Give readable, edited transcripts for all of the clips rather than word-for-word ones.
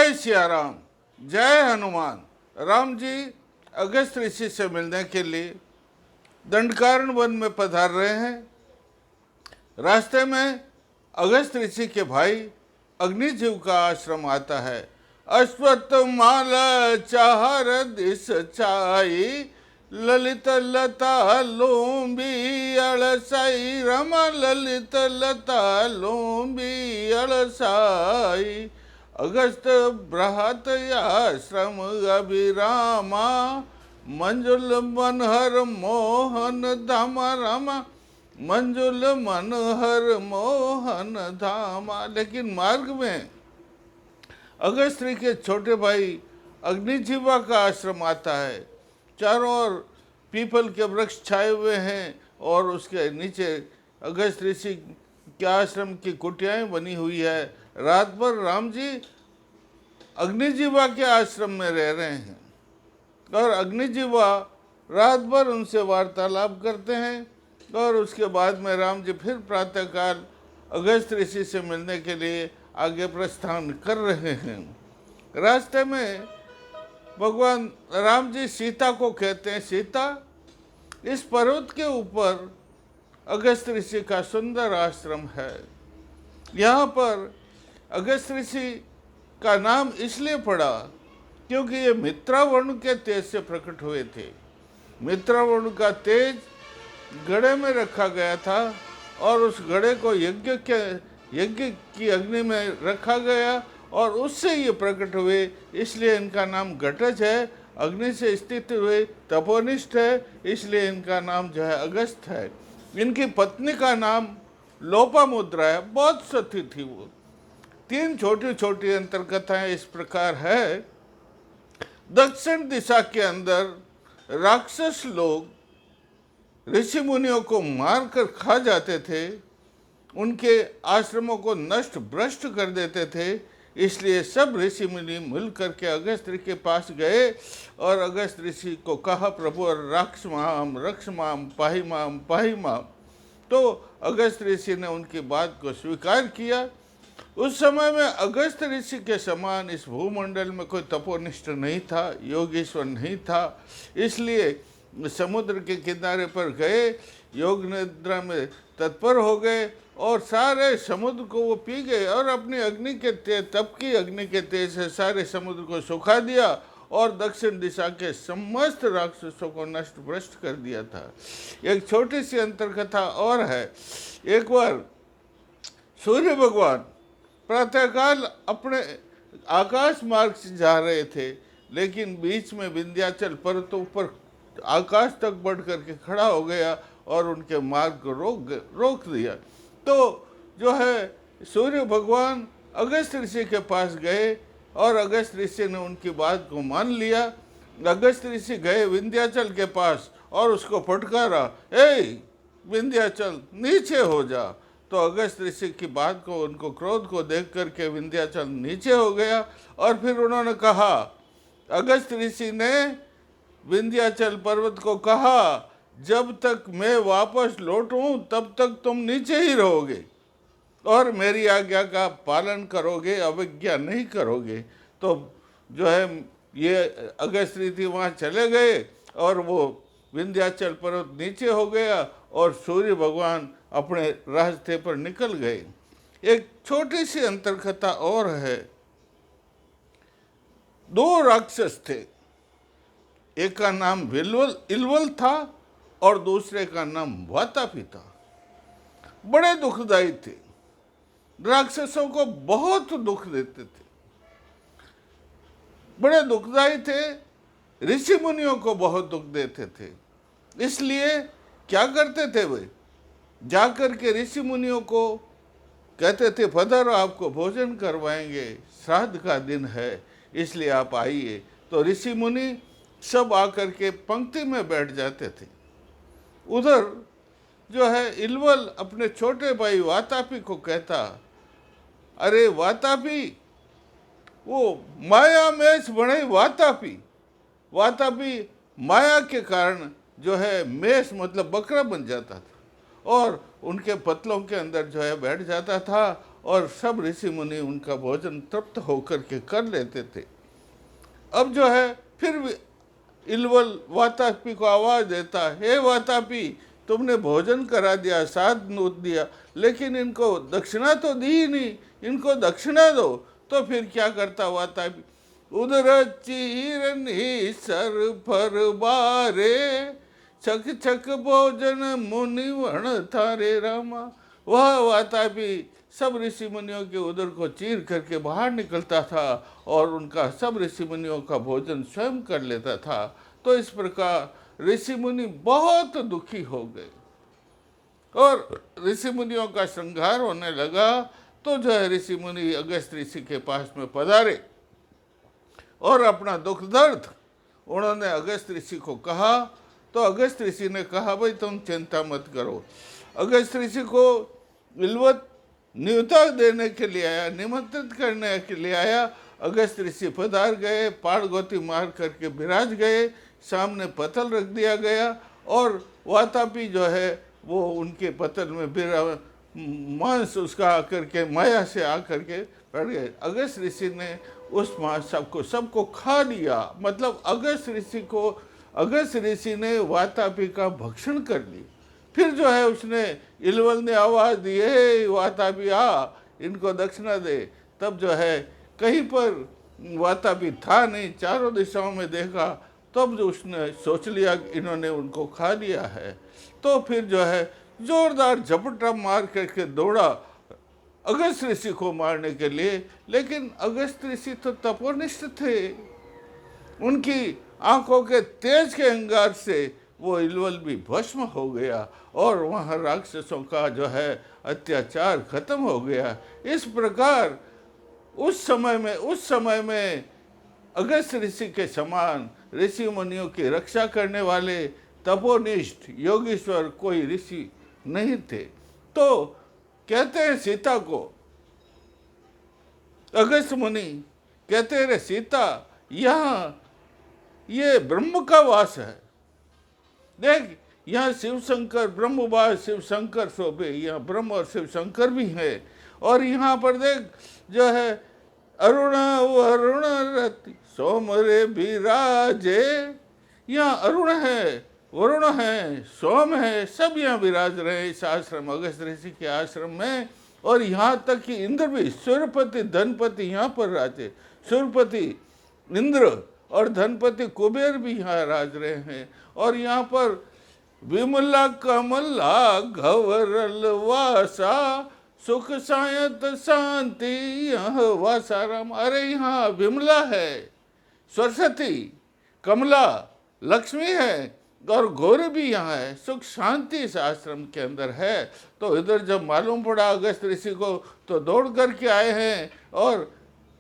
जय सिया राम, जय हनुमान। राम जी अगस्त ऋषि से मिलने के लिए दंडकारण्य वन में पधार रहे हैं। रास्ते में अगस्त ऋषि के भाई अग्निजीव का आश्रम आता है। अश्वत्थमाल चाहर दिस चाई, ललित लता लोम्बी अळसाई, रमा ललित लता लोम्बी अळसाई। अगस्त बृहत आश्रम अभिरामा, मंजुल मनहर मोहन धामा रामा, मंजुल मनहर मोहन धामा। लेकिन मार्ग में अगस्त के छोटे भाई अग्निजीवा का आश्रम आता है। चारों ओर पीपल के वृक्ष छाए हुए हैं और उसके नीचे अगस्त ऋषि के आश्रम की कुटियाएं बनी हुई है। रात भर राम जी अग्निजीवा के आश्रम में रह रहे हैं और अग्निजीवा रात भर उनसे वार्तालाप करते हैं। और उसके बाद में राम जी फिर प्रातःकाल अगस्त ऋषि से मिलने के लिए आगे प्रस्थान कर रहे हैं। रास्ते में भगवान राम जी सीता को कहते हैं, सीता, इस पर्वत के ऊपर अगस्त ऋषि का सुंदर आश्रम है। यहाँ पर अगस्त ऋषि का नाम इसलिए पड़ा क्योंकि ये मित्रावर्ण के तेज से प्रकट हुए थे। मित्रावर्ण का तेज घड़े में रखा गया था और उस घड़े को यज्ञ की अग्नि में रखा गया और उससे ये प्रकट हुए, इसलिए इनका नाम घटज है। अग्नि से स्थित हुए, तपोनिष्ठ है, इसलिए इनका नाम जो है अगस्त है। इनकी पत्नी का नाम लोपामुद्रा है, बहुत सती थी वो। 3 छोटी छोटी अंतर्कथाएं इस प्रकार है। दक्षिण दिशा के अंदर राक्षस लोग ऋषि मुनियों को मारकर खा जाते थे, उनके आश्रमों को नष्ट भ्रष्ट कर देते थे। इसलिए सब ऋषि मुनि मिल करके अगस्त ऋषि के पास गए और अगस्त ऋषि को कहा, प्रभु रक्ष माम पाहि माम। तो अगस्त ऋषि ने उनकी बात को स्वीकार किया। उस समय में अगस्त ऋषि के समान इस भूमंडल में कोई तपोनिष्ठ नहीं था, योगेश्वर नहीं था। इसलिए समुद्र के किनारे पर गए, योग निद्रा में तत्पर हो गए और सारे समुद्र को वो पी गए और अपनी अग्नि के तेज, तप की अग्नि के तेज से सारे समुद्र को सुखा दिया और दक्षिण दिशा के समस्त राक्षसों को नष्ट भ्रष्ट कर दिया था। एक छोटी सी अंतर्कथा और है। एक बार सूर्य भगवान प्रातःकाल अपने आकाश मार्ग से जा रहे थे, लेकिन बीच में विंध्याचल पर्वतों पर आकाश तक बढ़ करके खड़ा हो गया और उनके मार्ग को रोक दिया। तो जो है सूर्य भगवान अगस्त ऋषि के पास गए और अगस्त ऋषि ने उनकी बात को मान लिया। अगस्त ऋषि गए विंध्याचल के पास और उसको फटकारा, ए विंध्याचल नीचे हो जा। तो अगस्त ऋषि की बात को, उनको क्रोध को देख करके विंध्याचल नीचे हो गया। और फिर उन्होंने कहा, अगस्त ऋषि ने विंध्याचल पर्वत को कहा, जब तक मैं वापस लौटूं तब तक तुम नीचे ही रहोगे और मेरी आज्ञा का पालन करोगे, अवज्ञा नहीं करोगे। तो जो है ये अगस्त ऋषि वहाँ चले गए और वो विंध्याचल पर्वत नीचे हो गया और सूर्य भगवान अपने रास्ते पर निकल गए। एक छोटी सी अंतर्कथा और है। 2 राक्षस थे, एक का नाम इलवल था और दूसरे का नाम वातापी था। बड़े दुखदाई थे, राक्षसों को बहुत दुख देते थे, बड़े दुखदाई थे, ऋषि मुनियों को बहुत दुख देते थे। इसलिए क्या करते थे वे, जाकर के ऋषि मुनियों को कहते थे, पधारो आपको भोजन करवाएंगे, श्राद्ध का दिन है इसलिए आप आइए। तो ऋषि मुनि सब आकर के पंक्ति में बैठ जाते थे। उधर जो है इलवल अपने छोटे भाई वातापी को कहता, अरे वातापी, वो माया मेष बने वातापी माया के कारण जो है मेष मतलब बकरा बन जाता था और उनके पतलों के अंदर जो है बैठ जाता था और सब ऋषि मुनि उनका भोजन तृप्त होकर के कर लेते थे। अब जो है फिर भी इलवल वातापी को आवाज देता, हे वातापी, तुमने भोजन करा दिया, साथ दूध दिया, लेकिन इनको दक्षिणा तो दी ही नहीं, इनको दक्षिणा दो। तो फिर क्या करता वातापी, उदर चीरन ही सर फर बारे, छक छक भोजन मुनिवण थारे रामा। वह वातापी सब ऋषि मुनियों के उदर को चीर करके बाहर निकलता था और उनका सब ऋषि मुनियों का भोजन स्वयं कर लेता था। तो इस प्रकार ऋषि मुनि बहुत दुखी हो गए और ऋषि मुनियों का संहार होने लगा। तो जो है ऋषि मुनि अगस्त ऋषि के पास में पधारे और अपना दुख दर्द उन्होंने अगस्त ऋषि को कहा। तो अगस्त ऋषि ने कहा, भाई तुम चिंता मत करो। अगस्त ऋषि को बिलवत न्योता देने के लिए आया, निमंत्रित करने के लिए आया। अगस्त ऋषि पधार गए, पाड़गोती मार करके विराज गए, सामने पतल रख दिया गया और वातापी जो है वो उनके पतल में मांस उसका आकर के माया से आकर के पड़ गए। अगस्त ऋषि ने उस मांस सबको खा लिया। मतलब अगस्त ऋषि ने वातापी का भक्षण कर ली। फिर जो है उसने इलवल ने आवाज दी, हे वातापी आ, इनको दक्षिणा दे। तब जो है कहीं पर वातापी था नहीं, चारों दिशाओं में देखा, तब जो उसने सोच लिया कि इन्होंने उनको खा लिया है। तो फिर जो है जोरदार झपटा मार करके दौड़ा अगस्त ऋषि को मारने के लिए। लेकिन अगस्त ऋषि तो तपोनिष्ठ थे, उनकी आंखों के तेज के अंगार से वो इलवल भी भस्म हो गया और वहाँ राक्षसों का जो है अत्याचार खत्म हो गया। इस प्रकार उस समय में अगस्त ऋषि के समान ऋषि मुनियों की रक्षा करने वाले तपोनिष्ठ योगीश्वर कोई ऋषि नहीं थे। तो कहते हैं सीता को, अगस्त मुनि कहते हैं, रे सीता, यहाँ ये ब्रह्म का वास है। देख, यहाँ शिव शंकर ब्रह्मवास शिव शंकर शोभे, यहाँ ब्रह्म और शिव शंकर भी है। और यहाँ पर देख जो है अरुण वरुण रति सोम रे विराजे, यहाँ अरुण है, वरुण है, सोम है, सब यहाँ विराज रहे हैं इस आश्रम अगस्त ऋषि के आश्रम में। और यहाँ तक कि इंद्र भी, सूर्यपति धनपति यहाँ पर राजे, सूर्यपति इंद्र और धनपति कुबेर भी यहाँ राज रहे हैं। और यहाँ पर विमला कमला घवरल वासा, सुख सायत शांति यह वासाराम। अरे यहाँ विमला है, सरस्वती, कमला, लक्ष्मी है और गौरी भी यहाँ है, सुख शांति इस आश्रम के अंदर है। तो इधर जब मालूम पड़ा अगस्त ऋषि को तो दौड़ करके आए हैं और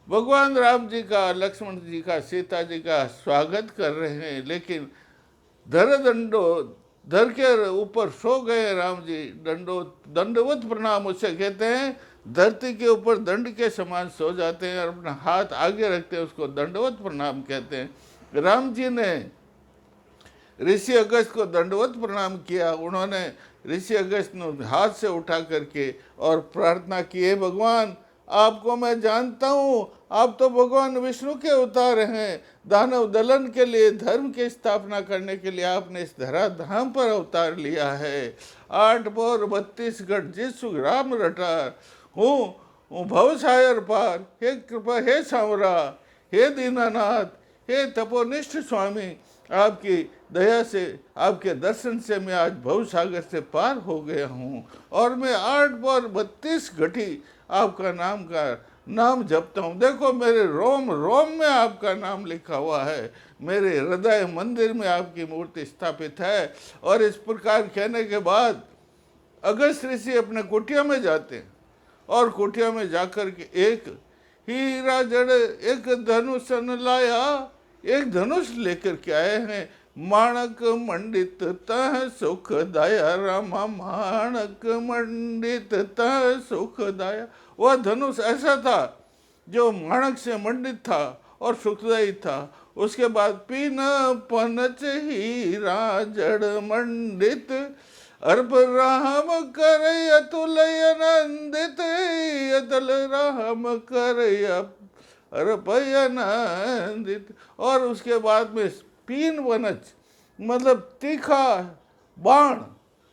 भगवान राम जी का, लक्ष्मण जी का, सीता जी का स्वागत कर रहे हैं। लेकिन धर के ऊपर सो गए राम जी, दंडवत प्रणाम उसे कहते हैं। धरती के ऊपर दंड के समान सो जाते हैं और अपना हाथ आगे रखते हैं, उसको दंडवत प्रणाम कहते हैं। राम जी ने ऋषि अगस्त को दंडवत प्रणाम किया। उन्होंने ऋषि अगस्त ने हाथ से उठा करके और प्रार्थना की, हे भगवान, आपको मैं जानता हूँ, आप तो भगवान विष्णु के अवतार हैं। दानव दलन के लिए, धर्म की स्थापना करने के लिए आपने इस धरा धाम पर अवतार लिया है। 8 भोर 32 गढ़ जिस राम रटार, हूँ भवसागर पार, हे कृपा, हे सांवरा, हे दीनानाथ, हे तपोनिष्ठ स्वामी, आपकी दया से, आपके दर्शन से मैं आज भवसागर से पार हो गया हूँ और मैं 8 बार 32 घटी आपका नाम जपता हूँ। देखो मेरे रोम रोम में आपका नाम लिखा हुआ है, मेरे हृदय मंदिर में आपकी मूर्ति स्थापित है। और इस प्रकार कहने के बाद अगस्त ऋषि अपने कुटिया में जाते हैं और कुटिया में जाकर के एक हीरा जड़ एक धनुष लाया, एक धनुष लेकर के आए हैं। माणक मंडित तह सुख दाया रामा, माणक मंडित तह सुख दाया। वह धनुष ऐसा था जो माणक से मंडित था और सुखदायी था। उसके बाद पीन पनच हीरा जड़ मंडित अर्प राम कर अतुल आनंदित, अतुल राम कर अर्प आनंदित। और उसके बाद में पीन वनच मतलब तीखा बाण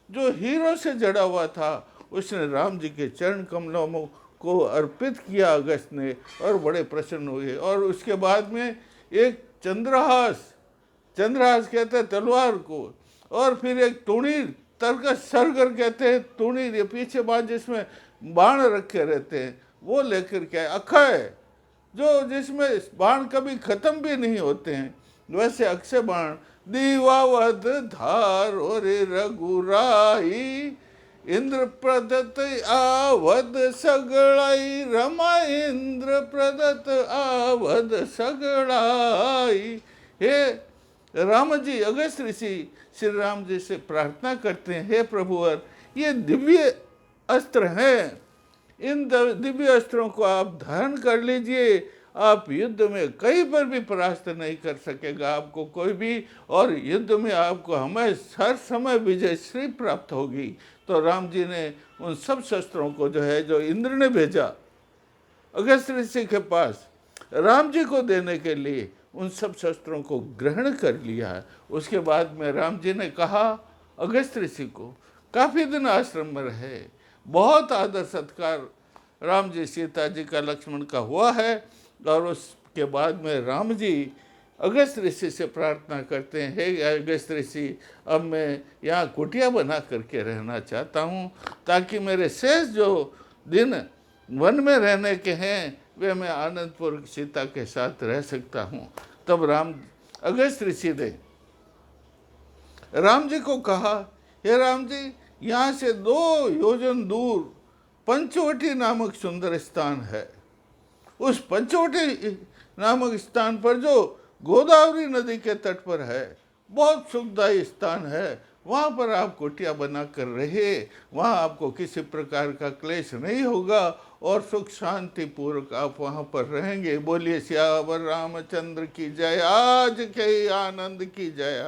जो हीरो से जड़ा हुआ था, उसने राम जी के चरण कमलों को अर्पित किया अगस्त ने, और बड़े प्रसन्न हुए। और उसके बाद में एक चंद्रहास, चंद्रहास कहते हैं तलवार को, और फिर एक तुणीर, तरकश सरगर कहते हैं तुणीर, ये पीछे बाण जिसमें बाण रखे रहते हैं, वो लेकर के अक्षय, जो जिसमें बाण कभी खत्म भी नहीं होते हैं, वैसे अक्षय बाण। दीवावध धार और रघुराई, इंद्र प्रदत्त आवध सगड़ाई, रमा इंद्र प्रदत्त आवध सगड़ाई। हे राम जी, अगस्त ऋषि श्री राम जी से प्रार्थना करते हैं, हे प्रभुवर, ये दिव्य अस्त्र हैं, इन दिव्य अस्त्रों को आप धारण कर लीजिए, आप युद्ध में कहीं पर भी परास्त नहीं कर सकेगा आपको कोई भी, और युद्ध में आपको हमेशा हर समय विजय श्री प्राप्त होगी। तो राम जी ने उन सब शस्त्रों को जो है, जो इंद्र ने भेजा अगस्त ऋषि के पास राम जी को देने के लिए, उन सब शस्त्रों को ग्रहण कर लिया। उसके बाद में राम जी ने कहा अगस्त ऋषि को, काफ़ी दिन आश्रम में रहे, बहुत आदर सत्कार राम जी, सीता जी का, लक्ष्मण का हुआ है। और उसके बाद में राम जी अगस्त ऋषि से प्रार्थना करते हैं, हे अगस्त ऋषि, अब मैं यहाँ कुटिया बना करके रहना चाहता हूँ, ताकि मेरे शेष जो दिन वन में रहने के हैं वे मैं आनंदपूर्वक सीता के साथ रह सकता हूँ। तब अगस्त ऋषि ने राम जी को कहा, हे राम जी, यहाँ से 2 योजन दूर पंचवटी नामक सुंदर स्थान है। उस पंचवटी नामक स्थान पर, जो गोदावरी नदी के तट पर है, बहुत सुखदायी स्थान है, वहाँ पर आप कुटिया बना कर रहे, वहाँ आपको किसी प्रकार का क्लेश नहीं होगा, और सुख शांति पूर्वक आप वहाँ पर रहेंगे। बोलिए सियावर रामचंद्र की जय, आज के आनंद की जय।